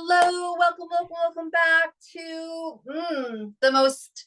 Hello, welcome back to the most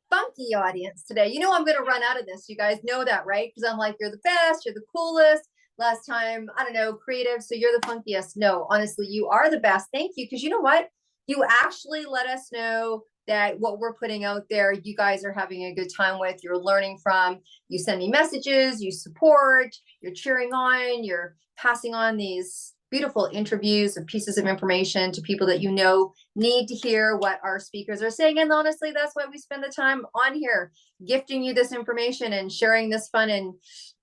funky audience today. You know I'm going to run out of this. You guys know that, right? Because I'm like, you're the best, you're the coolest. Last time, I don't know, creative, so you're the funkiest. No, honestly, you are the best. Thank you. Because you know what? You actually let us know that what we're putting out there, you guys are having a good time with, you're learning from, you send me messages, you support, you're cheering on, you're passing on these beautiful interviews of pieces of information to people that you know need to hear what our speakers are saying. And honestly, that's why we spend the time on here, gifting you this information and sharing this fun and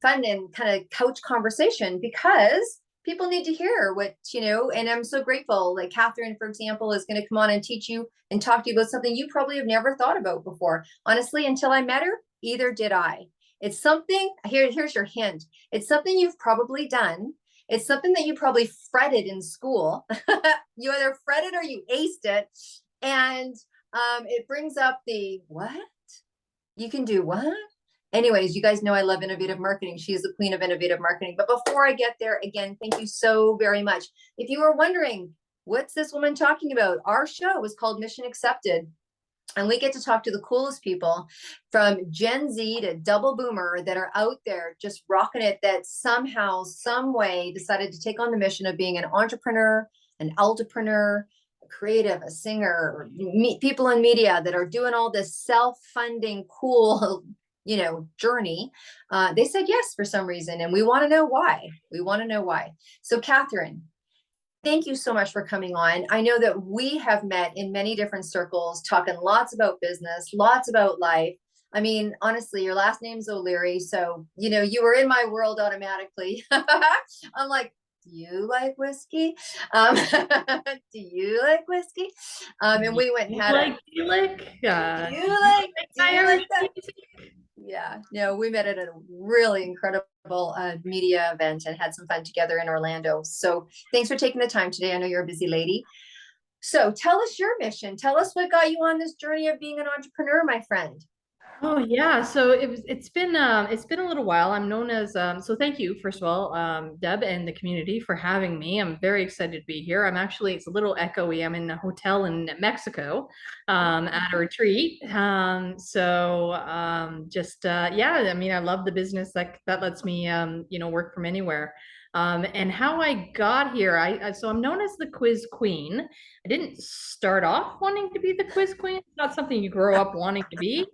kind of couch conversation, because people need to hear what, and I'm so grateful. Like Catharine, for example, is going to come on and teach you and talk to you about something you probably have never thought about before. Honestly, until I met her, either did I. It's something, here's your hint. It's something you've probably done. It's something that you probably fretted in school. You either fretted or you aced it. And it brings up the, what? You can do what? Anyways, you guys know I love innovative marketing. She is the queen of innovative marketing. But before I get there, again, thank you so very much. If you were wondering, what's this woman talking about? Our show is called Mission Accepted. And we get to talk to the coolest people from Gen Z to double boomer that are out there just rocking it, that somehow, some way decided to take on the mission of being an entrepreneur, an altapreneur, a creative, a singer, people in media that are doing all this self-funding, cool, journey. They said yes for some reason, and we want to know why. So Catharine, thank you so much for coming on. I know that we have met in many different circles, talking lots about business, lots about life. I mean, honestly, your last name's O'Leary, so, you were in my world automatically. I'm like, do you like whiskey? Do you like whiskey? And we went and had do you like that? Yeah, no, we met at a really incredible media event and had some fun together in Orlando. So thanks for taking the time today. I know you're a busy lady. So tell us your mission. Tell us what got you on this journey of being an entrepreneur, my friend. Oh yeah, so it's been a little while. I'm known as so thank you first of all, Deb and the community for having me. I'm very excited to be here. It's a little echoey. I'm in a hotel in Mexico at a retreat. Yeah, I mean I love the business that lets me work from anywhere. And how I got here, so I'm known as the quiz queen. I didn't start off wanting to be the quiz queen. It's not something you grow up wanting to be.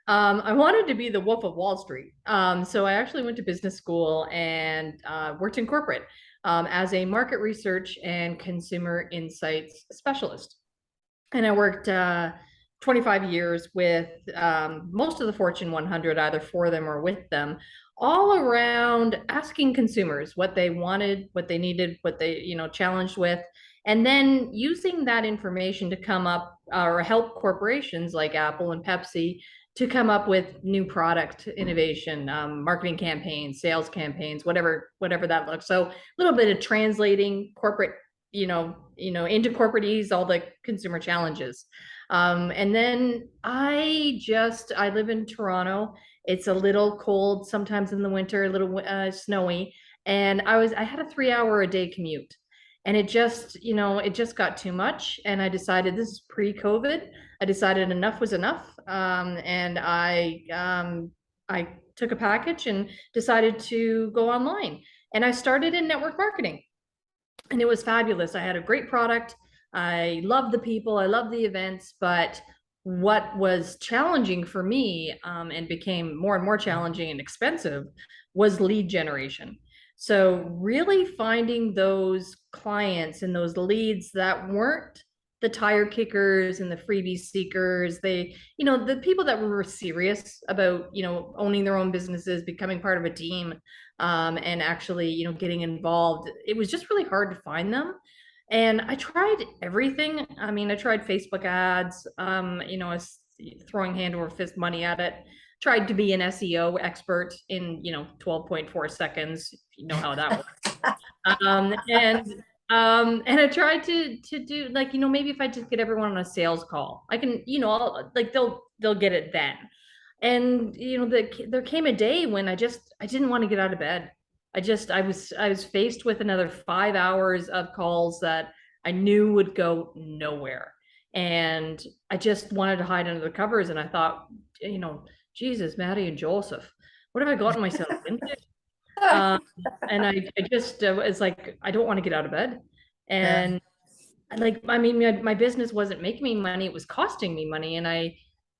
I wanted to be the Wolf of Wall Street. So I actually went to business school and worked in corporate as a market research and consumer insights specialist. And I worked 25 years with most of the Fortune 100, either for them or with them, all around asking consumers what they wanted, what they needed, what they, challenged with, and then using that information to come up or help corporations like Apple and Pepsi to come up with new product innovation, marketing campaigns, sales campaigns, whatever that looks. So a little bit of translating corporate, into corporate all the consumer challenges. And then I live in Toronto. It's a little cold sometimes in the winter, a little snowy. And I had a 3-hour-a-day commute. And it just got too much. And I decided, this is pre-COVID, I decided enough was enough. And I took a package and decided to go online. And I started in network marketing. And it was fabulous. I had a great product. I loved the people. I loved the events. But what was challenging for me and became more and more challenging and expensive was lead generation. So really finding those clients and those leads that weren't the tire kickers and the freebie seekers, the people that were serious about, owning their own businesses, becoming part of a team, and actually, getting involved. It was just really hard to find them. And I tried everything. I mean, I tried Facebook ads, I was throwing hand over fist money at it. Tried to be an SEO expert in 12.4 seconds. You know how that works. And I tried to do maybe if I just get everyone on a sales call, I can they'll get it then. And there came a day when I didn't want to get out of bed. I was faced with another 5 hours of calls that I knew would go nowhere. And I just wanted to hide under the covers. And I thought, Jesus, Maddie and Joseph, what have I gotten myself into? Um, and I just was like, I don't want to get out of bed. Yeah. And like, I mean, my business wasn't making me money, it was costing me money. And I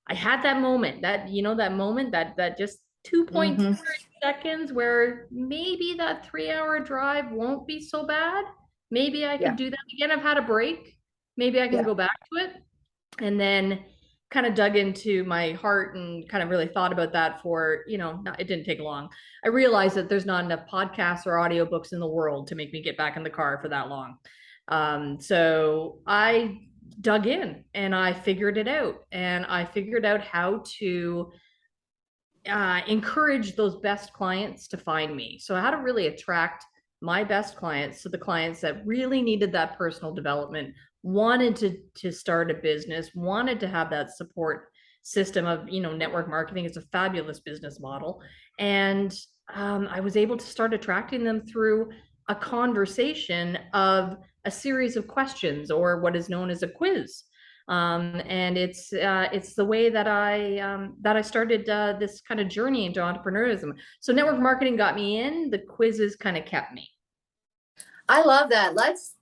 had that moment, that moment, that just 2.3 Mm-hmm. seconds where maybe that 3 hour drive won't be so bad. Maybe I Yeah. could do that again. I've had a break. Maybe I can Yeah. go back to it. And then kind of dug into my heart and kind of really thought about that for, it didn't take long. I realized that there's not enough podcasts or audiobooks in the world to make me get back in the car for that long. So I dug in and I figured it out. And I figured out how to encourage those best clients to find me. So how to really attract my best clients, so the clients that really needed that personal development, wanted to start a business, wanted to have that support system of, network marketing is a fabulous business model. And I was able to start attracting them through a conversation of a series of questions, or what is known as a quiz. And it's the way that I started this kind of journey into entrepreneurship. So network marketing got me in. The quizzes kind of kept me. I love that. Let's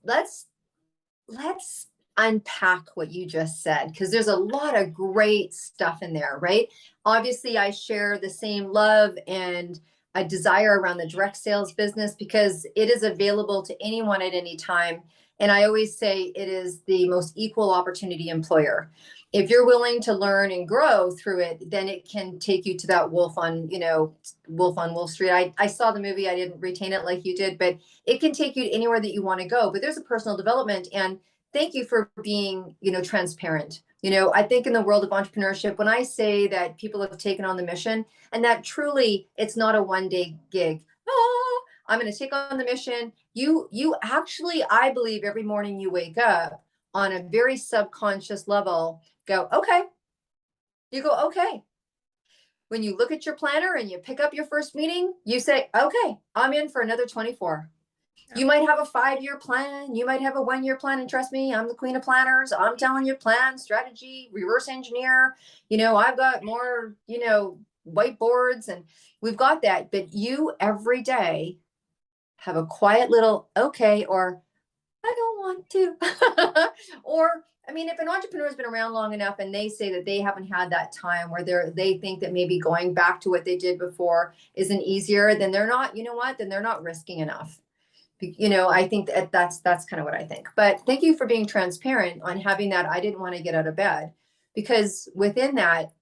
unpack what you just said, because there's a lot of great stuff in there, right? Obviously, I share the same love and a desire around the direct sales business because it is available to anyone at any time. And I always say it is the most equal opportunity employer. If you're willing to learn and grow through it, then it can take you to that Wolf on Wall Street. I saw the movie, I didn't retain it like you did, but it can take you to anywhere that you want to go. But there's a personal development, and thank you for being, transparent. I think in the world of entrepreneurship, when I say that people have taken on the mission, and that truly it's not a one-day gig. Oh, I'm going to take on the mission. You actually, I believe every morning you wake up on a very subconscious level, go, okay. You go, okay. When you look at your planner and you pick up your first meeting, you say, okay, I'm in for another 24. You might have a 5-year plan. You might have a 1-year plan. And trust me, I'm the queen of planners. I'm telling you plan, strategy, reverse engineer. I've got more, whiteboards, and we've got that. But you every day have a quiet little, okay, or I don't want to. Or, I mean, if an entrepreneur has been around long enough and they say that they haven't had that time where they think that maybe going back to what they did before isn't easier, then they're not, then they're not risking enough. I think that's kind of what I think. But thank you for being transparent on having that. I didn't want to get out of bed, because within that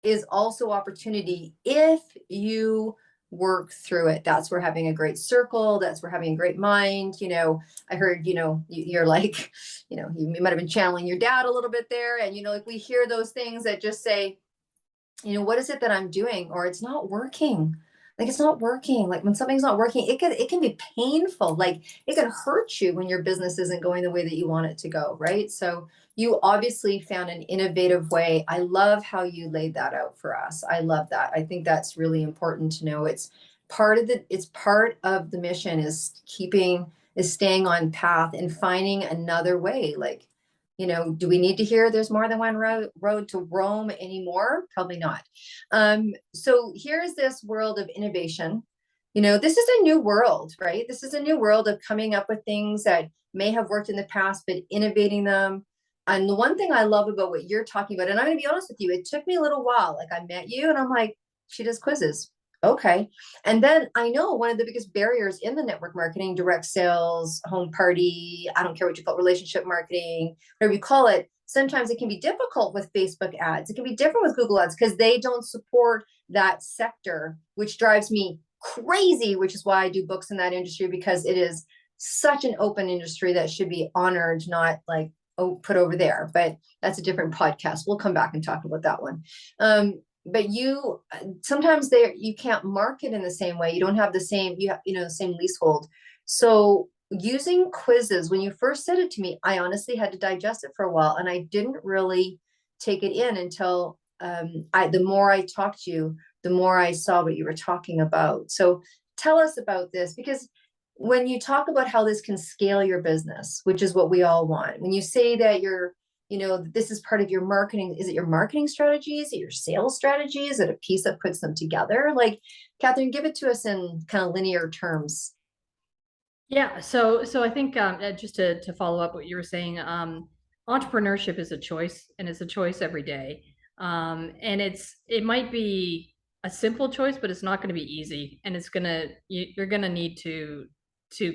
is also opportunity if you work through it. That's where having a great circle, that's where having a great mind. I heard, you're like, you might have been channeling your dad a little bit there. And, like we hear those things that just say, what is it that I'm doing? Or it's not working. Like it's not working. Like when something's not working, it can be painful. Like it can hurt you when your business isn't going the way that you want it to go, right? So you obviously found an innovative way. I love how you laid that out for us. I love that. I think that's really important to know. It's part of the mission is staying on path and finding another way. Like, do we need to hear there's more than one road to Rome anymore? Probably not. So here's this world of innovation. This is a new world, right? This is a new world of coming up with things that may have worked in the past, but innovating them. And the one thing I love about what you're talking about, and I'm going to be honest with you, it took me a little while. Like I met you and I'm like, she does quizzes. Okay. And then I know one of the biggest barriers in the network marketing, direct sales, home party, I don't care what you call it, relationship marketing, whatever you call it, sometimes it can be difficult with Facebook ads. It can be different with Google ads because they don't support that sector, which drives me crazy, which is why I do books in that industry, because it is such an open industry that should be honored, not like, oh, put over there. But that's a different podcast. We'll come back and talk about that one. But sometimes you can't market in the same way. You don't have the same, the same leasehold. So using quizzes, when you first said it to me, I honestly had to digest it for a while, and I didn't really take it in until the more I talked to you, the more I saw what you were talking about. So tell us about this, because when you talk about how this can scale your business, which is what we all want, when you say that this is part of your marketing, is it your marketing strategy? Is it your sales strategy? Is it a piece that puts them together? Like, Catherine, give it to us in kind of linear terms. Yeah, so I think just to follow up what you were saying, entrepreneurship is a choice, and it's a choice every day. And it might be a simple choice, but it's not going to be easy, and you're gonna need to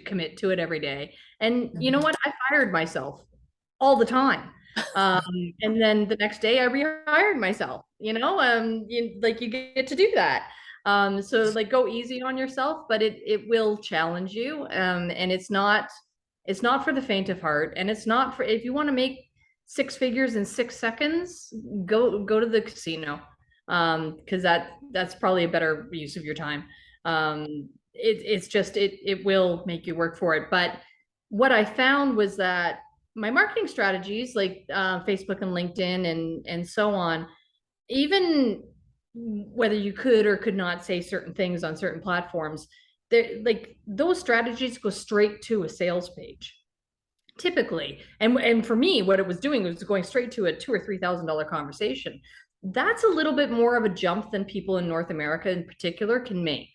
commit to it every day. And you know Mhm. what? I fired myself all the time. Um, and then the next day I rehired myself, you get to do that. So like go easy on yourself, but it will challenge you. And it's not for the faint of heart. And it's not for, if you want to make six figures in 6 seconds, go to the casino. Because that's probably a better use of your time. It will make you work for it. But what I found was that my marketing strategies, like Facebook and LinkedIn and so on, even whether you could or could not say certain things on certain platforms, like those strategies go straight to a sales page typically. And for me, what it was doing was going straight to a $2,000 or $3,000 conversation. That's a little bit more of a jump than people in North America in particular can make.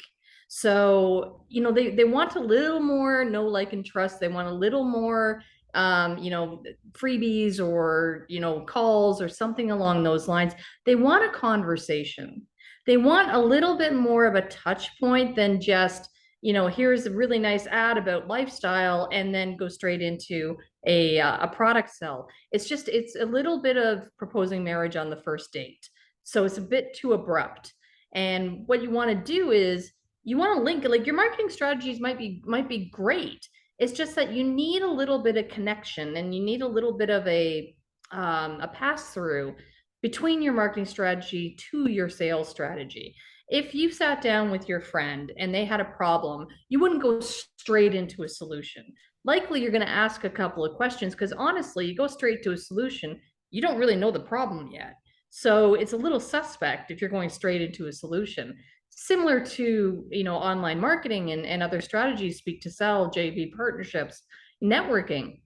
So, they want a little more know, like, and trust. They want a little more, freebies or, calls or something along those lines. They want a conversation. They want a little bit more of a touch point than just, here's a really nice ad about lifestyle and then go straight into a product sell. It's a little bit of proposing marriage on the first date. So it's a bit too abrupt. And what you want to do is you want to link, like, your marketing strategies might be great. It's just that you need a little bit of connection, and you need a little bit of a pass through between your marketing strategy to your sales strategy. If you sat down with your friend and they had a problem, you wouldn't go straight into a solution. Likely you're going to ask a couple of questions, because honestly, you go straight to a solution, you don't really know the problem yet. So it's a little suspect if you're going straight into a solution. Similar to, online marketing and other strategies, speak to sell, JV partnerships, networking.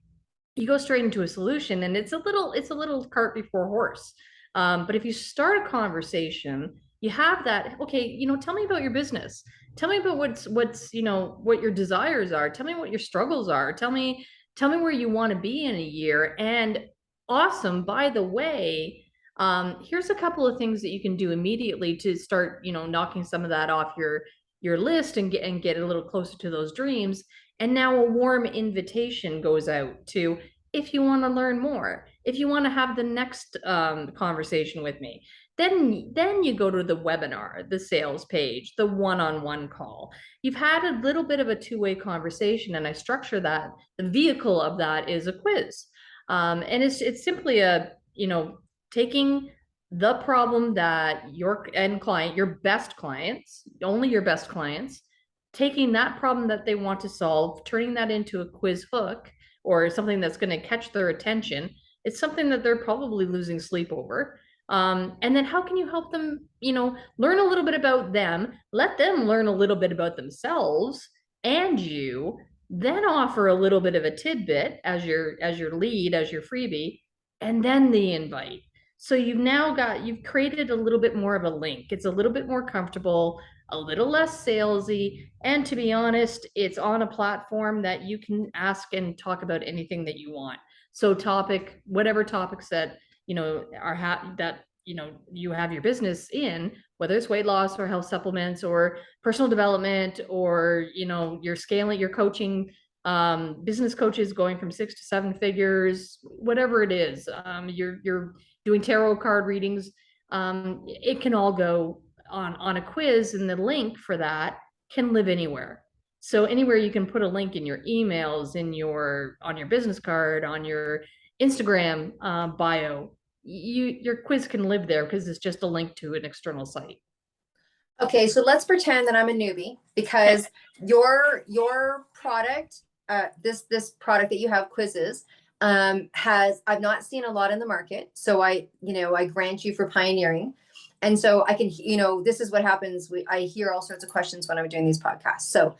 You go straight into a solution, and it's a little cart before horse. But if you start a conversation, you have that, okay, tell me about your business. Tell me about what's, what your desires are. Tell me what your struggles are. Tell me where you want to be in a year. And awesome, by the way, here's a couple of things that you can do immediately to start, knocking some of that off your list and get a little closer to those dreams. And now a warm invitation goes out to, if you want to learn more, if you want to have the next conversation with me, then you go to the webinar, the sales page, the one-on-one call. You've had a little bit of a two-way conversation, and I structure that. The vehicle of that is a quiz. And it's simply taking the problem that your end client, your best clients, only your best clients, taking that problem that they want to solve, turning that into a quiz hook or something that's going to catch their attention. It's something that they're probably losing sleep over. And then how can you help them, learn a little bit about them, let them learn a little bit about themselves and you, then offer a little bit of a tidbit as your lead, as your freebie, and then the invite. So you've created a little bit more of a link. It's a little bit more comfortable, a little less salesy. And to be honest, it's on a platform that you can ask and talk about anything that you want. So whatever topics that, you have your business in, whether it's weight loss or health supplements or personal development, or, you're scaling, you're coaching, business coaches going from 6 to 7 figures, whatever it is, you're doing tarot card readings, it can all go on a quiz, and the link for that can live anywhere. So anywhere you can put a link in your emails, on your business card, on your Instagram bio, your quiz can live there because it's just a link to an external site. Okay, so let's pretend that I'm a newbie, because your product, this product that you have, quizzes, I've not seen a lot in the market. So I grant you for pioneering. And so I can, this is what happens. I hear all sorts of questions when I'm doing these podcasts. So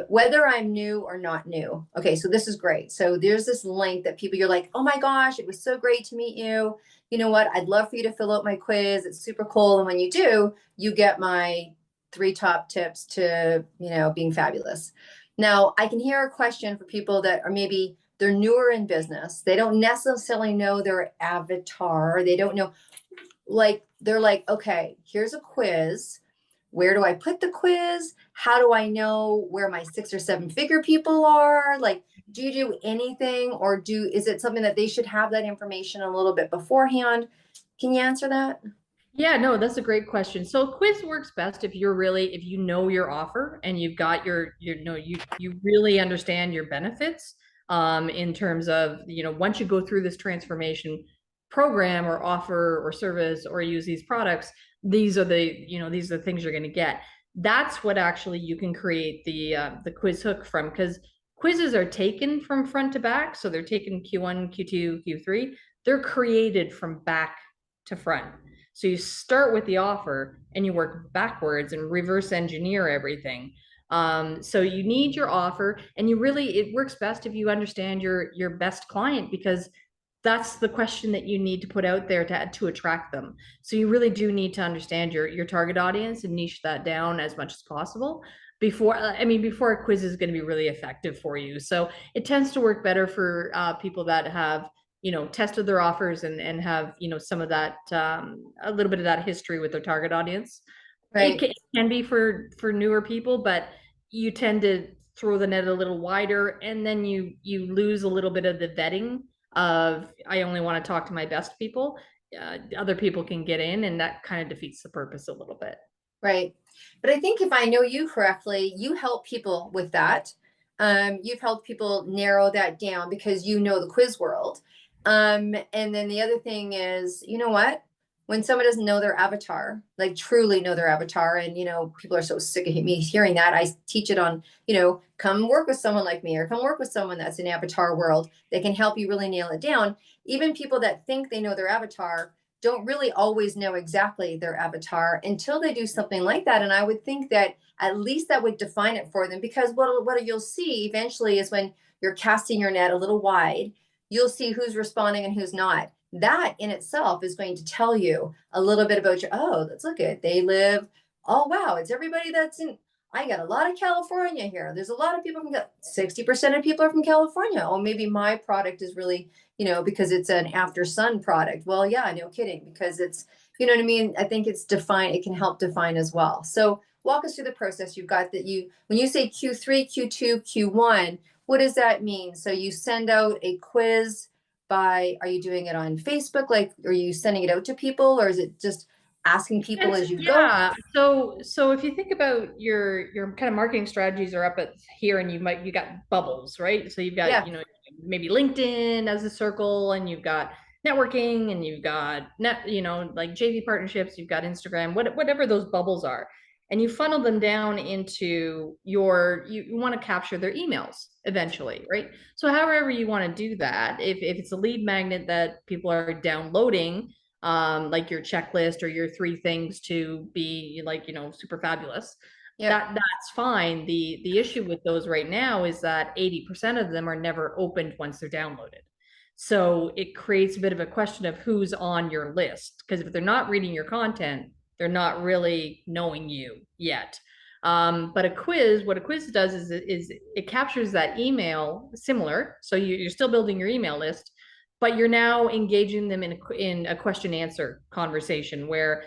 Whether I'm new or not new. Okay, so this is great. So there's this link that people, you're like, oh my gosh, it was so great to meet you. You know what? I'd love for you to fill out my quiz. It's super cool. And when you do, you get my 3 top tips to, being fabulous. Now, I can hear a question for people that are maybe they're newer in business. They don't necessarily know their avatar. They don't know, like, they're like, okay, here's a quiz. Where do I put the quiz? How do I know where my 6 or 7 figure people are? Like, do you do anything, or is it something that they should have that information a little bit beforehand? Can you answer that? Yeah, no, that's a great question. So quiz works best if if you know your offer and you've got you really understand your benefits in terms of, once you go through this transformation program or offer or service or use these products, these are the things you're going to get. That's what actually you can create the quiz hook from, because quizzes are taken from front to back. So they're taken Q1, Q2, Q3. They're created from back to front. So you start with the offer and you work backwards and reverse engineer everything. So you need your offer, and it works best if you understand your best client, because that's the question that you need to put out there to attract them. So you really do need to understand your target audience and niche that down as much as possible before a quiz is going to be really effective for you. So it tends to work better for people that have tested their offers and have some of that a little bit of that history with their target audience. Right. It can be for newer people, but you tend to throw the net a little wider, and then you lose a little bit of the vetting of, I only want to talk to my best people. Other people can get in, and that kind of defeats the purpose a little bit. Right. But I think if I know you correctly, you help people with that. You've helped people narrow that down because you know the quiz world. And then the other thing is, you know what? When someone doesn't know their avatar, like truly know their avatar, and people are so sick of me hearing that. I teach it on, come work with someone like me, or come work with someone that's in avatar world. They can help you really nail it down. Even people that think they know their avatar don't really always know exactly their avatar until they do something like that. And I would think that at least that would define it for them, because what you'll see eventually is when you're casting your net a little wide, you'll see who's responding and who's not. That in itself is going to tell you a little bit about let's look at, they live, oh wow, it's everybody that's in, I got a lot of California here. There's a lot of people from 60% of people are from California. Oh, maybe my product is really, because it's an after sun product. Well, yeah, no kidding, because it's, you know what I mean? I think it's define, it can help define as well. So walk us through the process. You've got that when you say Q3, Q2, Q1, what does that mean? So you send out a quiz are you doing it on Facebook? Like, are you sending it out to people, or is it just asking people as you go? Yeah. So if you think about your kind of marketing strategies are up at here, and you got bubbles, right? So you've got, Yeah. maybe LinkedIn as a circle, and you've got networking, and you've got like JV partnerships, you've got Instagram, whatever those bubbles are. And you funnel them down into you want to capture their emails eventually, right? So however you want to do that, if it's a lead magnet that people are downloading, like your checklist or your 3 things to be like, super fabulous, Yep. that's fine. The issue with those right now is that 80% of them are never opened once they're downloaded. So it creates a bit of a question of who's on your list, because if they're not reading your content, they're not really knowing you yet. But what a quiz does is it captures that email similar. So you're still building your email list, but you're now engaging them in a question answer conversation where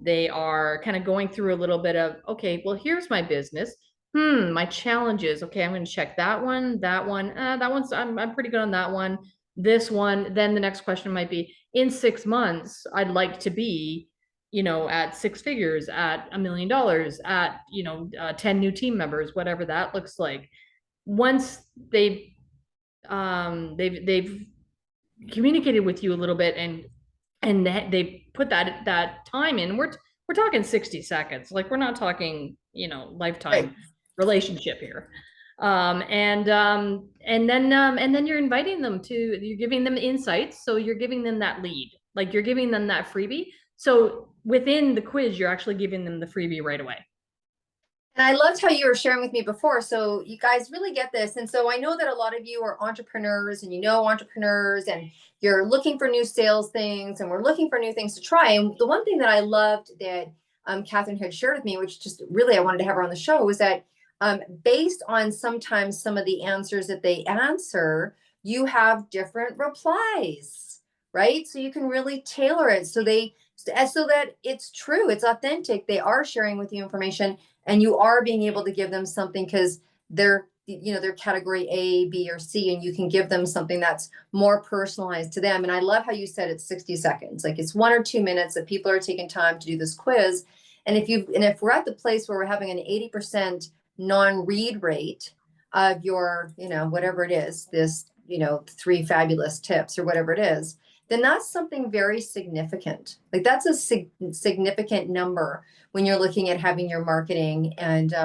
they are kind of going through a little bit of, okay, well, here's my business. My challenges. Okay, I'm going to check that one, that one. That one's, I'm pretty good on that one. This one. Then the next question might be, in 6 months, I'd like to be, at 6 figures, at $1 million, at, 10 new team members, whatever that looks like. Once they've communicated with you a little bit, and they put that time in, we're talking 60 seconds. Like, we're not talking Right. lifetime relationship here. And then you're giving them insights, so you're giving them that lead, like you're giving them that freebie. So within the quiz, you're actually giving them the freebie right away. And I loved how you were sharing with me before. So you guys really get this. And so I know that a lot of you are entrepreneurs and you know entrepreneurs and you're looking for new sales things and we're looking for new things to try. And the one thing that I loved that Catherine had shared with me, which just really I wanted to have her on the show, was that based on sometimes some of the answers that they answer, you have different replies, right? So you can really tailor it so that it's true, it's authentic. They are sharing with you information and you are being able to give them something because they're category A, B, or C, and you can give them something that's more personalized to them. And I love how you said it's 60 seconds, like it's 1 or 2 minutes that people are taking time to do this quiz. And if we're at the place where we're having an 80% non-read rate of your, whatever it is, this, 3 fabulous tips or whatever it is, then that's something very significant. Like that's a significant number when you're looking at having your marketing, and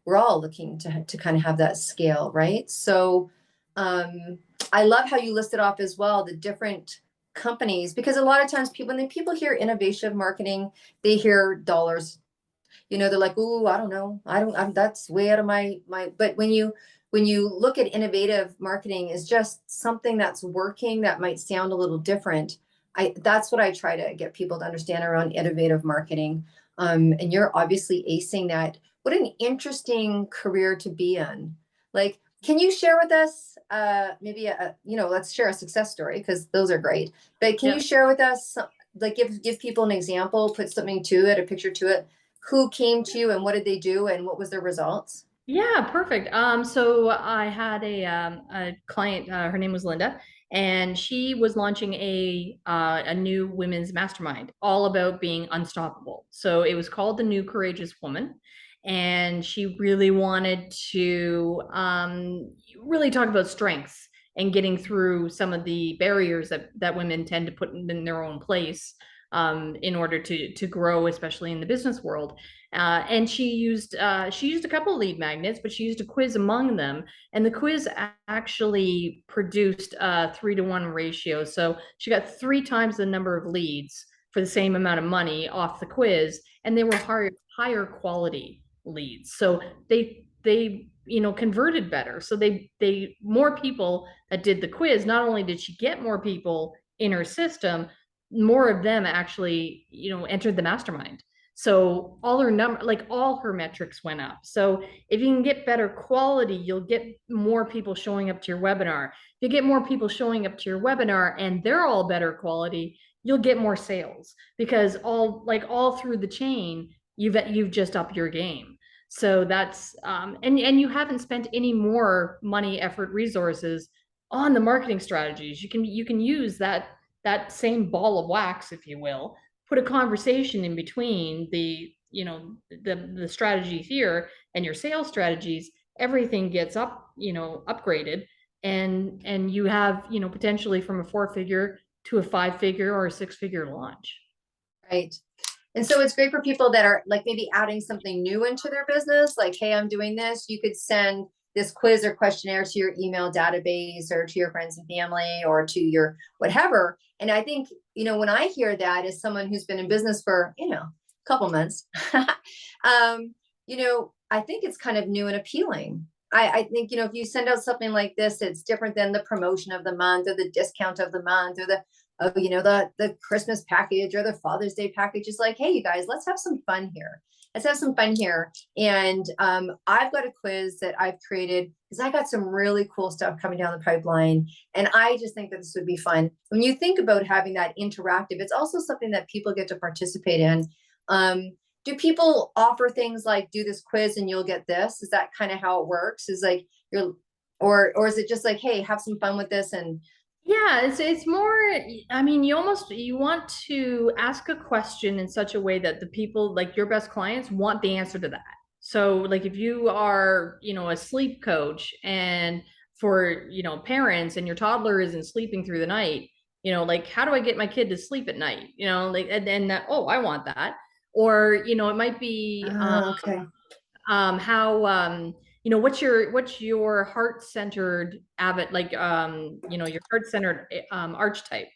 we're all looking to kind of have that scale, right? So I love how you listed off as well the different companies, because a lot of times when people hear innovation marketing, they hear dollars. They're like, "Ooh, I don't know, that's way out of my." But when you look at innovative marketing is just something that's working that might sound a little different. That's what I try to get people to understand around innovative marketing. And you're obviously acing that. What an interesting career to be in. Like, can you share with us, maybe let's share a success story because those are great. But can you Yeah. share with us, like, give people an example, put something to it, a picture to it, who came to you and what did they do and what was their results? Yeah, perfect. So I had a client, her name was Linda, and she was launching a new women's mastermind all about being unstoppable. So it was called The New Courageous Woman, and she really wanted to really talk about strengths and getting through some of the barriers that women tend to put in their own place in order to grow, especially in the business world. And she used a couple of lead magnets, but she used a quiz among them. And the quiz actually produced a 3-to-1 ratio. So she got 3 times the number of leads for the same amount of money off the quiz, and they were higher quality leads. So they converted better. So they more people that did the quiz. Not only did she get more people in her system, more of them actually entered the mastermind. So all her metrics went up. So if you can get better quality, you'll get more people showing up to your webinar. If you get more people showing up to your webinar and they're all better quality, you'll get more sales, because all through the chain, you've just upped your game. So that's and you haven't spent any more money, effort, resources on the marketing strategies. You can use that same ball of wax, if you will, put a conversation in between the strategies here and your sales strategies. Everything gets upgraded, and you have potentially from a 4-figure to a 5-figure or a 6-figure launch. Right. And so it's great for people that are like maybe adding something new into their business, like, hey, I'm doing this. You could send this quiz or questionnaire to your email database or to your friends and family or to your whatever. And I think, when I hear that as someone who's been in business for, a couple months, I think it's kind of new and appealing. I think, if you send out something like this, it's different than the promotion of the month or the discount of the month or the Christmas package or the Father's Day package. Is like, hey, you guys, let's have some fun here. Let's have some fun here. And I've got a quiz that I've created because I got some really cool stuff coming down the pipeline. And I just think that this would be fun. When you think about having that interactive, it's also something that people get to participate in. Do people offer things like do this quiz and you'll get this? Is that kind of how it works? Is like or is it just like, hey, have some fun with this? And Yeah, it's more, I mean, you want to ask a question in such a way that the people, like your best clients, want the answer to that. So like if you are, a sleep coach, and for, parents, and your toddler isn't sleeping through the night, like how do I get my kid to sleep at night? Like and that, oh, I want that. Or, it might be okay. how what's your heart-centered avid, like your heart-centered archetype.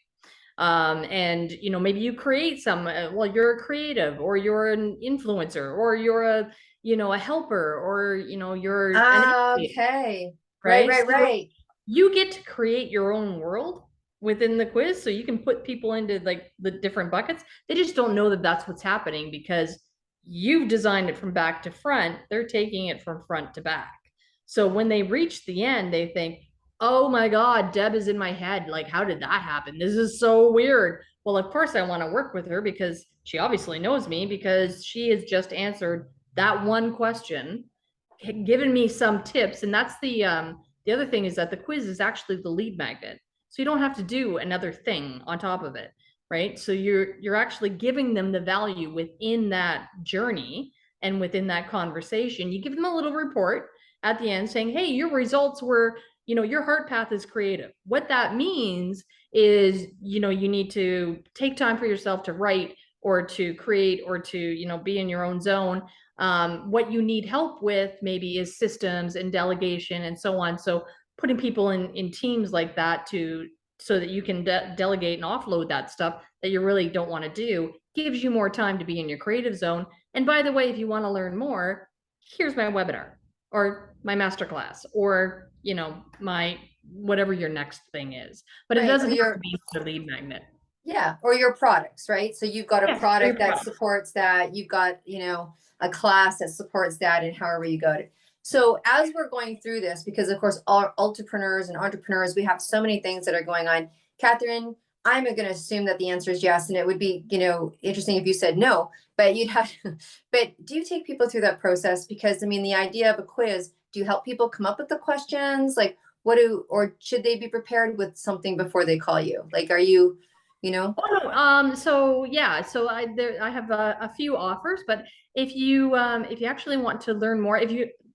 And maybe you create some, well, you're a creative, or you're an influencer, or you're a a helper, or, you're an educator, Okay. Right, right? right, So right. you get to create your own world within the quiz. So you can put people into like the different buckets. They just don't know that that's what's happening because you've designed it from back to front. They're taking it from front to back. So when they reach the end, they think, oh my God, Deb is in my head. Like, how did that happen? This is so weird. Well, of course, I want to work with her because she obviously knows me, because she has just answered that one question, given me some tips. And that's the other thing, is that the quiz is actually the lead magnet. So you don't have to do another thing on top of it, right? So you're actually giving them the value within that journey and within that conversation. You give them a little report at the end saying, hey, your results were, your heart path is creative. What that means is, you need to take time for yourself to write or to create or to, be in your own zone. What you need help with maybe is systems and delegation and so on. So putting people in teams like that so that you can delegate and offload that stuff that you really don't want to do, gives you more time to be in your creative zone. And by the way, if you want to learn more, here's my webinar or my masterclass, or my whatever your next thing is. But it Right. doesn't have to be the lead magnet. Yeah, or your products, right? So you've got a Yes, product that supports that. You've got, a class that supports that, and however you go to. So as we're going through this, because of course, all entrepreneurs and entrepreneurs, we have so many things that are going on. Catherine, I'm going to assume that the answer is yes, and it would be, interesting if you said no, but you'd have. But do you take people through that process? Because I mean, the idea of a quiz, do you help people come up with the questions? Like, or should they be prepared with something before they call you? Like, are you? Oh, no, so yeah, so I have a few offers, but if you actually want to learn more,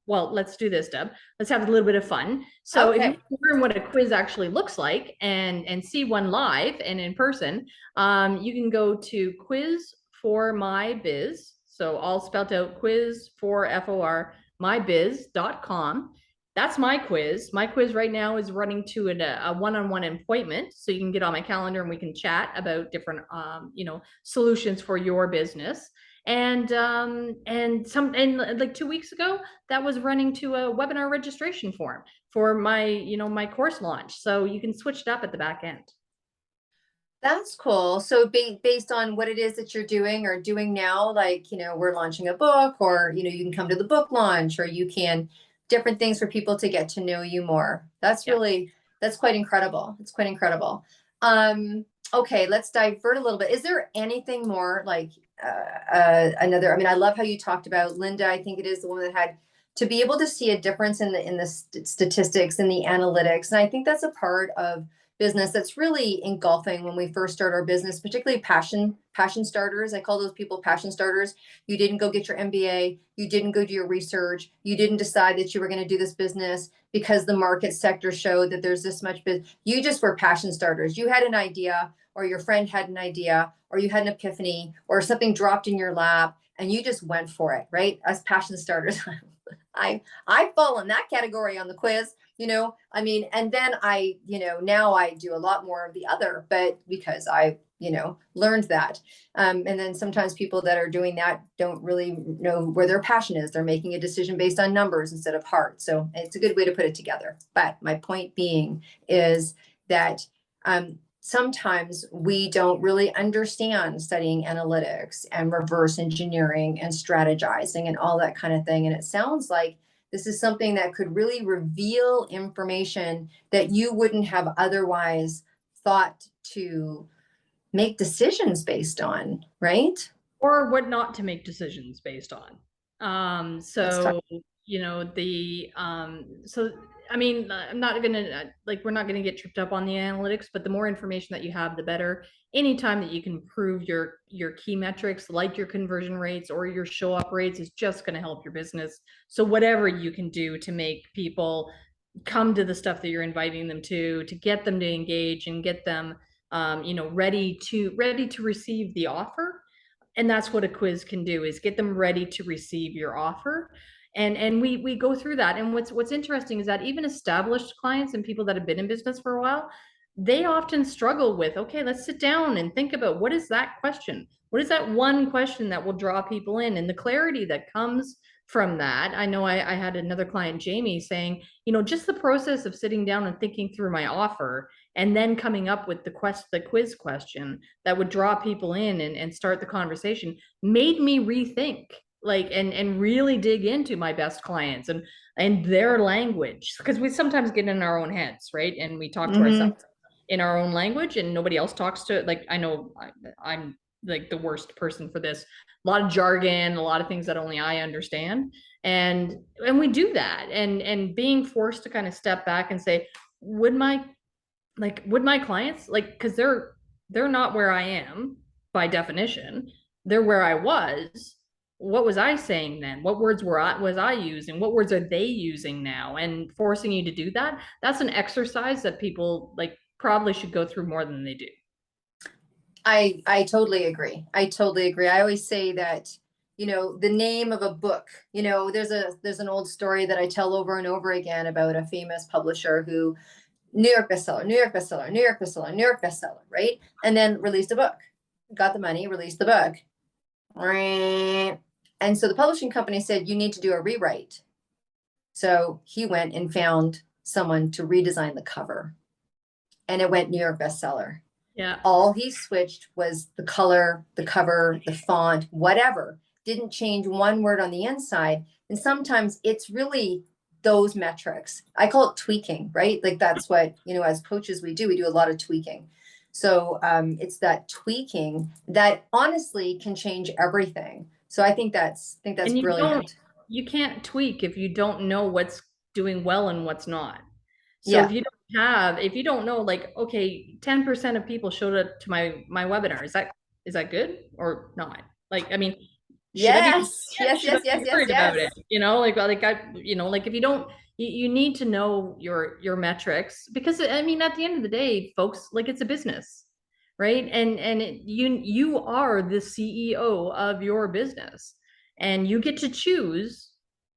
well, let's do this, Deb. Let's have a little bit of fun. So if you Okay. want to learn what a quiz actually looks like and see one live and in person, you can go to Quiz for My Biz. So all spelled out, Quiz for FOR mybiz.com. That's my quiz. My quiz right now is running to a one-on-one appointment. So you can get on my calendar and we can chat about different, solutions for your business. And like 2 weeks ago, that was running to a webinar registration form for my course launch. So you can switch it up at the back end. That's cool. So based on what it is that you're doing or doing now, like, we're launching a book, or, you can come to the book launch, or you can different things for people to get to know you more. That's Yeah. that's quite incredible. It's quite incredible. Okay, let's divert a little bit. Is there anything more like another, I mean, I love how you talked about Linda. I think it is the one that had to be able to see a difference in the statistics and the analytics. And I think that's a part of business that's really engulfing when we first start our business, particularly passion starters. I call those people passion starters. You didn't go get your MBA, you didn't go do your research, you didn't decide that you were going to do this business because the market sector showed that there's this much business. You just were passion starters. You had an idea, or your friend had an idea, or you had an epiphany, or something dropped in your lap and you just went for it, right? As passion starters. I fall in that category on the quiz. I mean, and then now I do a lot more of the other, but because I learned that. And then sometimes people that are doing that don't really know where their passion is. They're making a decision based on numbers instead of heart. So it's a good way to put it together. But my point being is that sometimes we don't really understand studying analytics and reverse engineering and strategizing and all that kind of thing. And it sounds like this is something that could really reveal information that you wouldn't have otherwise thought to make decisions based on, right? Or what not to make decisions based on. Let's talk. So I mean, I'm not gonna we're not gonna get tripped up on the analytics, but the more information that you have, the better. Anytime that you can improve your key metrics, like your conversion rates or your show up rates, is just going to help your business. So whatever you can do to make people come to the stuff that you're inviting them to get them to engage and get them ready to receive the offer. And that's what a quiz can do, is get them ready to receive your offer. And we go through that. And what's interesting is that even established clients and people that have been in business for a while, they often struggle with, okay, let's sit down and think about, what is that question? What is that one question that will draw people in? And the clarity that comes from that. I know I had another client, Jamie, saying, just the process of sitting down and thinking through my offer and then coming up with the quiz question that would draw people in and start the conversation made me rethink, like, and really dig into my best clients and their language, because we sometimes get in our own heads, right? And we talk to Mhm. ourselves in our own language, and nobody else talks to, like, I know I'm like the worst person for this. A lot of jargon, a lot of things that only I understand. And we do that. And being forced to kind of step back and say, would my clients, like, because they're not where I am by definition, they're where I was. What was I saying then? What words was I using? What words are they using now? And forcing you to do that, that's an exercise that people, like, probably should go through more than they do. I totally agree. I totally agree. I always say that, the name of a book, there's an old story that I tell over and over again about a famous publisher who New York bestseller, New York bestseller, New York bestseller, New York bestseller, right? And then released a book, got the money, released the book. And so the publishing company said, you need to do a rewrite. So he went and found someone to redesign the cover, and it went New York bestseller. Yeah. All he switched was the color, the cover, the font, whatever. Didn't change one word on the inside. And sometimes it's really those metrics. I call it tweaking, right? Like that's what, as coaches, we do a lot of tweaking. So it's that tweaking that honestly can change everything. So I think that's And brilliant. you can't tweak if you don't know what's doing well and what's not. So Yeah. if you don't know, like, okay, 10% of people showed up to my webinar, is that good or not? Like, I mean, should I be Yes. Yes. should I Yes. Yes. be Yes. worried about Yes. it? Like if you don't, you need to know your metrics, because I mean, at the end of the day, folks, like, it's a business, right? You are the CEO of your business, and you get to choose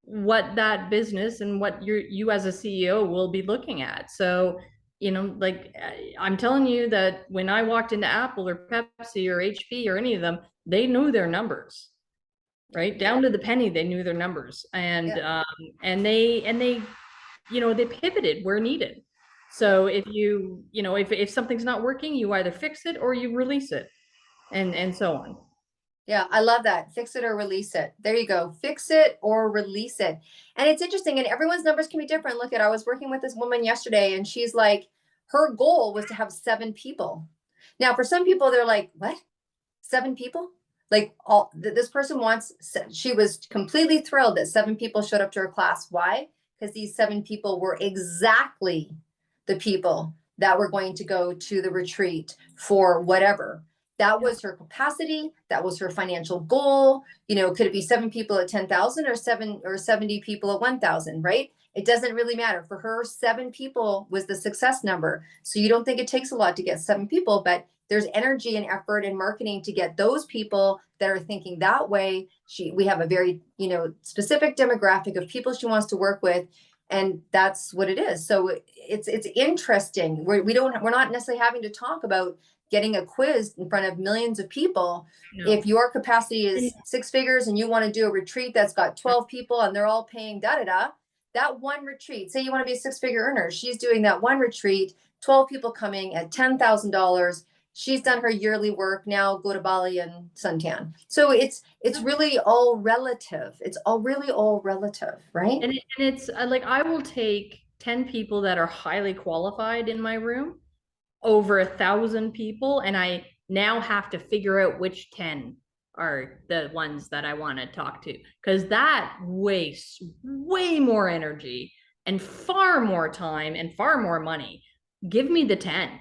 what that business and what you as a CEO will be looking at. So, like, I'm telling you that when I walked into Apple or Pepsi or HP or any of them, they knew their numbers, right? Down to the penny, they knew their numbers. And Yeah. they pivoted where needed. So if something's not working, you either fix it or you release it, and so on. Yeah, I love that. Fix it or release it. There you go. Fix it or release it. And it's interesting, and everyone's numbers can be different. Look at, I was working with this woman yesterday, and she's like, her goal was to have 7 people. Now, for some people, they're like, what? 7 people? Like, this person she was completely thrilled that 7 people showed up to her class. Why? Because these 7 people were exactly the people that were going to go to the retreat for whatever. That was her capacity. That was her financial goal. Could it be 7 people at 10,000 or 70 people at 1,000, right? It doesn't really matter. For her, 7 people was the success number. So you don't think it takes a lot to get 7 people, but there's energy and effort and marketing to get those people that are thinking that way. We have a very, specific demographic of people she wants to work with, and that's what it is. So it's interesting. We're not necessarily having to talk about getting a quiz in front of millions of people. No. If your capacity is 6 figures and you want to do a retreat that's got 12 people and they're all paying that one retreat, say you want to be a 6-figure earner, she's doing that one retreat, 12 people coming at $10,000. She's done her yearly work. Now go to Bali and suntan. So it's really all relative. It's all really all relative, right? And it's like, I will take 10 people that are highly qualified in my room over 1,000 people, and I now have to figure out which 10 are the ones that I want to talk to, because that wastes way more energy and far more time and far more money. Give me the 10.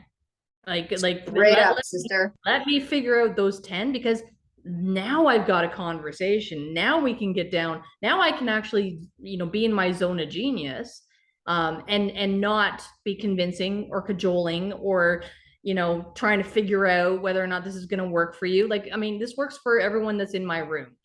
Like Straight up, sister. let me figure out those 10, because now I've got a conversation. Now we can get down. Now I can actually, be in my zone of genius, and not be convincing or cajoling or, trying to figure out whether or not this is going to work for you. Like, I mean, this works for everyone that's in my room,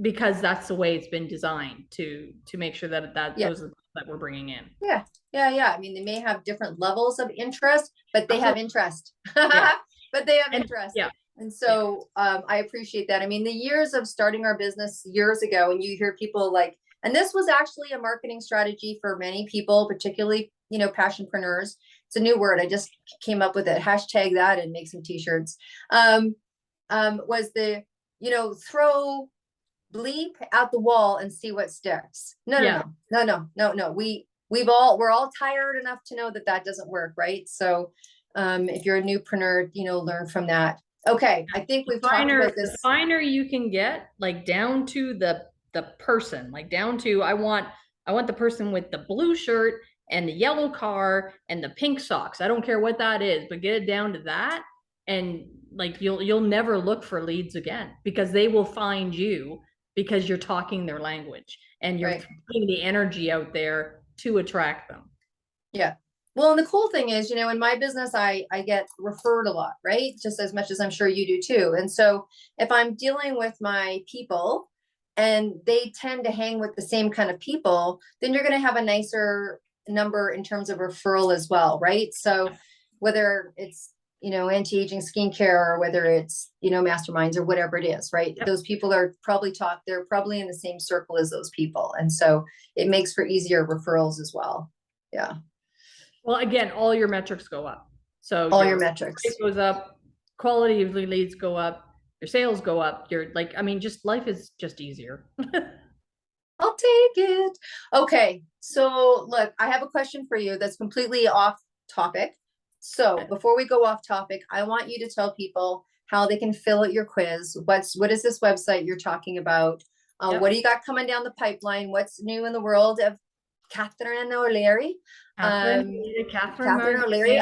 because that's the way it's been designed to make sure that those are that we're bringing in. Yeah. I mean, they may have different levels of interest, but they have interest. Yeah. But they have interest. Yeah. And so I appreciate that. I mean, the years of starting our business years ago, and you hear people like, and this was actually a marketing strategy for many people, particularly, you know, passionpreneurs. It's a new word. I just came up with it. Hashtag that and make some t-shirts. Was the, you know, throw bleep at the wall and see what sticks. No, Yeah. no. We're all tired enough to know that that doesn't work, right? So if you're a newpreneur, you know, learn from that. Okay, I think we've talked about The this. finer you can get, like down to the person, like down to I want the person with the blue shirt and the yellow car and the pink socks. I don't care what that is, but get it down to that, and like you'll never look for leads again, because they will find you because you're talking their language and you're Right. putting the energy out there to attract them. Yeah. Well, and the cool thing is, you know, in my business, I get referred a lot, right? Just as much as I'm sure you do too. And so if I'm dealing with my people and they tend to hang with the same kind of people, then you're going to have a nicer number in terms of referral as well, right? So whether it's, you know, anti-aging skincare, or whether it's, you know, masterminds or whatever it is, right? Yep. Those people are probably they're probably in the same circle as those people. And so it makes for easier referrals as well. Yeah. Well, again, all your metrics go up. So All your metrics. It goes up, quality of leads go up, your sales go up. You're like, I mean, just life is just easier. I'll take it. Okay. So look, I have a question for you that's completely off topic. So before we go off topic, I want you to tell people how they can fill out your quiz. What is this website you're talking about? Yep. What do you got coming down the pipeline? What's new in the world of Catharine O'Leary? Catharine O'Leary.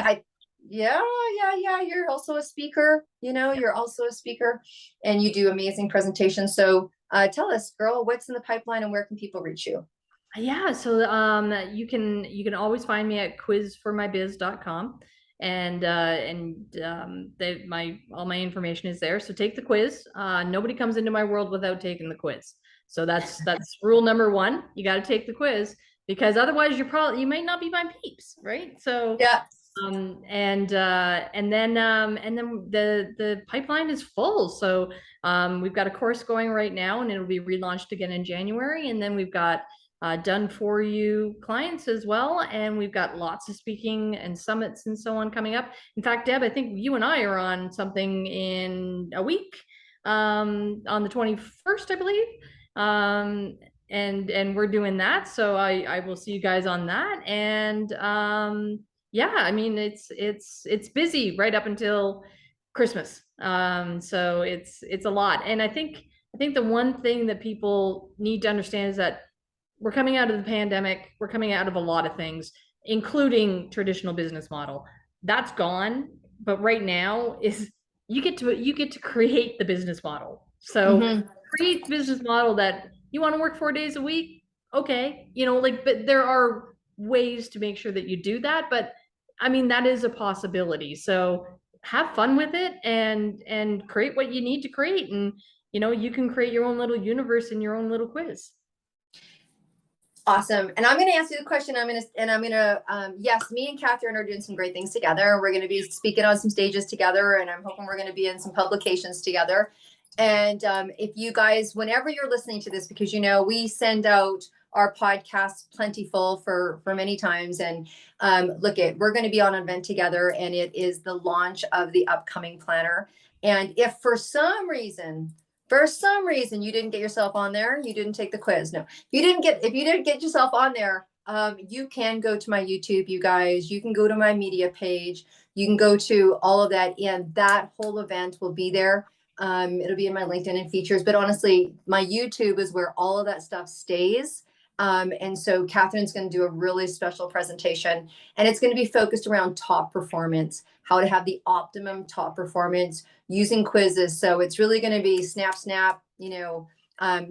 Yeah. You're also a speaker. You know, you're also a speaker, and you do amazing presentations. So tell us, girl, what's in the pipeline and where can people reach you? Yeah, so you can always find me at quizformybiz.com, and all my information is there. So take the quiz. Nobody comes into my world without taking the quiz. So that's rule number one. You got to take the quiz, because otherwise you might not be my peeps, right? So yeah. And then the pipeline is full. So we've got a course going right now, and it'll be relaunched again in January. And then we've got done for you clients as well, and we've got lots of speaking and summits and so on coming up. In fact, Deb, I think you and I are on something in a week, on the 21st, I believe. And we're doing that, so I will see you guys on that. And yeah, I mean, it's busy right up until Christmas. So it's a lot. And I think the one thing that people need to understand is that we're coming out of the pandemic. We're coming out of a lot of things, including traditional business model. That's gone. But right now is you get to create the business model. So create the business model that you want to work 4 days a week. Okay. You know, like, but there are ways to make sure that you do that. But I mean, that is a possibility. So have fun with it, and create what you need to create. And, you know, you can create your own little universe in your own little quiz. Awesome. And I'm going to ask you the question. Yes, me and Catharine are doing some great things together. We're going to be speaking on some stages together, and I'm hoping we're going to be in some publications together. And if you guys, whenever you're listening to this, because, you know, we send out our podcast plentiful for many times, and we're going to be on an event together, and it is the launch of the upcoming planner. And if for some reason you didn't get yourself on there, you didn't take the quiz. No, if you didn't get yourself on there, you can go to my YouTube, you guys. You can go to my media page. You can go to all of that, and that whole event will be there. It'll be in my LinkedIn and features, but honestly, my YouTube is where all of that stuff stays. And so Catharine's going to do a really special presentation, and it's going to be focused around top performance, how to have the optimum top performance using quizzes. So it's really going to be snap, you know.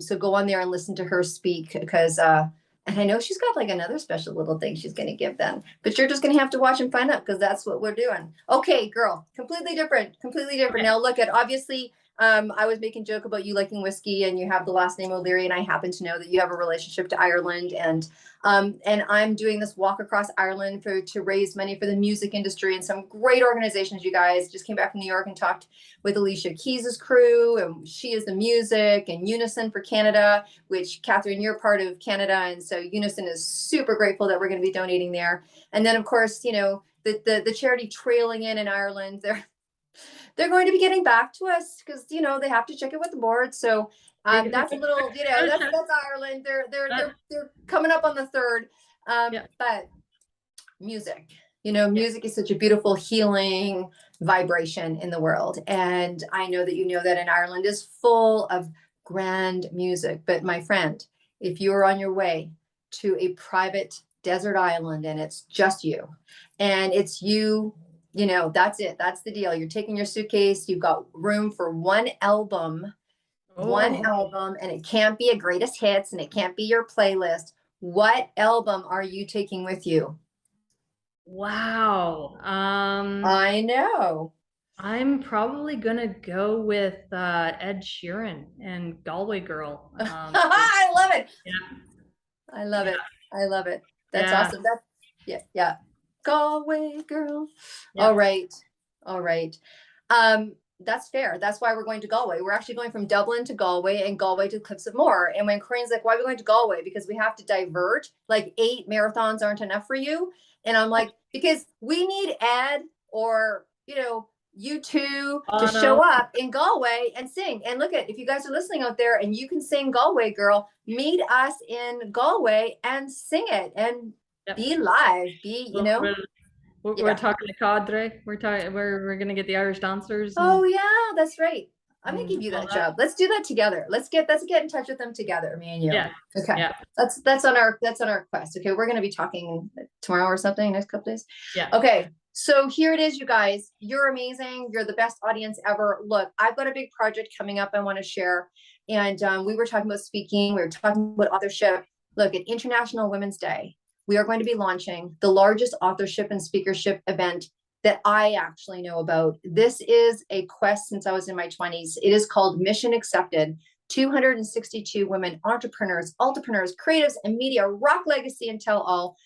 So go on there and listen to her speak, because, and I know she's got like another special little thing she's going to give them, but you're just going to have to watch and find out, because that's what we're doing. Okay, girl, completely different. Okay. Now look at, obviously, I was making joke about you liking whiskey and you have the last name O'Leary, and I happen to know that you have a relationship to Ireland, and I'm doing this walk across Ireland to raise money for the music industry and some great organizations. You guys just came back from New York and talked with Alicia Keys's crew, and She Is the Music, and Unison for Canada, which Catherine, you're part of Canada, and so Unison is super grateful that we're going to be donating there. And then of course, the charity Trailing in Ireland, they're going to be getting back to us because they have to check it with the board. So that's a little, that's Ireland. They're coming up on the third. Yeah. But music, music is such a beautiful healing vibration in the world, and I know that that in Ireland is full of grand music. But my friend, if you're on your way to a private desert island and it's just you, and it's you, that's it. That's the deal. You're taking your suitcase. You've got room for one album, and it can't be a greatest hits, and it can't be your playlist. What album are you taking with you? Wow. I know. I'm probably gonna go with Ed Sheeran and Galway Girl. I love it. Yeah. I love it. I love it. That's Yeah. awesome. Yeah. Galway Girl. Yeah. All right. All right. That's fair. That's why we're going to Galway. We're actually going from Dublin to Galway and Galway to Cliffs of Moher. And when Corinne's like, why are we going to Galway? Because we have to divert. Like 8 marathons aren't enough for you. And I'm like, because we need Ed or, you two to show up in Galway and sing. And look if you guys are listening out there and you can sing Galway Girl, meet us in Galway and sing it and be live. We're talking to cadre. We're gonna get the Irish dancers. Oh yeah, that's right. I'm gonna give you that job. Let's do that together. Let's get in touch with them together, me and you. Yeah. Okay. Yeah. That's on our quest. Okay, we're gonna be talking tomorrow or something, next couple days. Yeah. Okay. So here it is, you guys. You're amazing. You're the best audience ever. Look, I've got a big project coming up I want to share. And we were talking about speaking. We were talking about authorship. Look, at International Women's Day, we are going to be launching the largest authorship and speakership event that I actually know about. This is a quest since I was in my 20s. It is called Mission Accepted. 262 women entrepreneurs, creatives, and media rock legacy and tell all.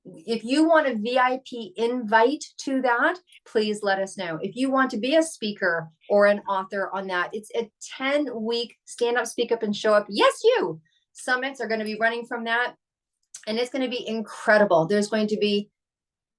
If you want a VIP invite to that, please let us know. If you want to be a speaker or an author on that, it's a 10-week stand up, speak up, and show up. Yes, you summits are going to be running from that. And it's going to be incredible. There's going to be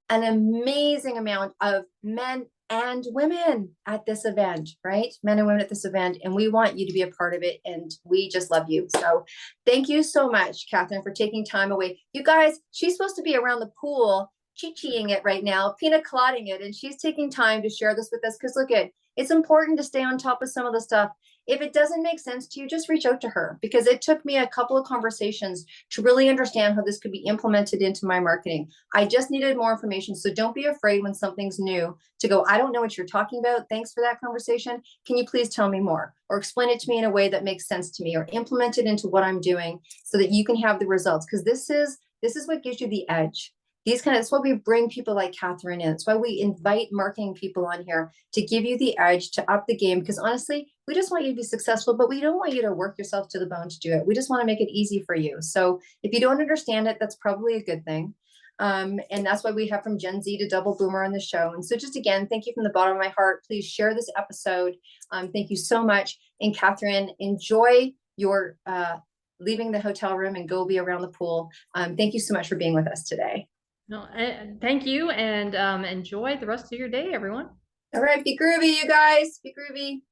an amazing amount of men and women at this event, right? Men and women at this event. And we want you to be a part of it. And we just love you. So thank you so much, Catherine, for taking time away. You guys, she's supposed to be around the pool, chi-chiing it right now, pina colading it. And she's taking time to share this with us. Because look, it's important to stay on top of some of the stuff. If it doesn't make sense to you, just reach out to her, because it took me a couple of conversations to really understand how this could be implemented into my marketing. I just needed more information. So don't be afraid when something's new to go, I don't know what you're talking about. Thanks for that conversation. Can you please tell me more, or explain it to me in a way that makes sense to me, or implement it into what I'm doing so that you can have the results? Because this is what gives you the edge. That's why we bring people like Catherine in. It's why we invite marketing people on here to give you the edge, to up the game. Because honestly, we just want you to be successful, but we don't want you to work yourself to the bone to do it. We just want to make it easy for you. So if you don't understand it, that's probably a good thing. And that's why we have from Gen Z to Double Boomer on the show. And so just again, thank you from the bottom of my heart. Please share this episode. Thank you so much. And Catherine, enjoy your leaving the hotel room and go be around the pool. Thank you so much for being with us today. No, thank you, and enjoy the rest of your day, everyone. All right, be groovy, you guys. Be groovy.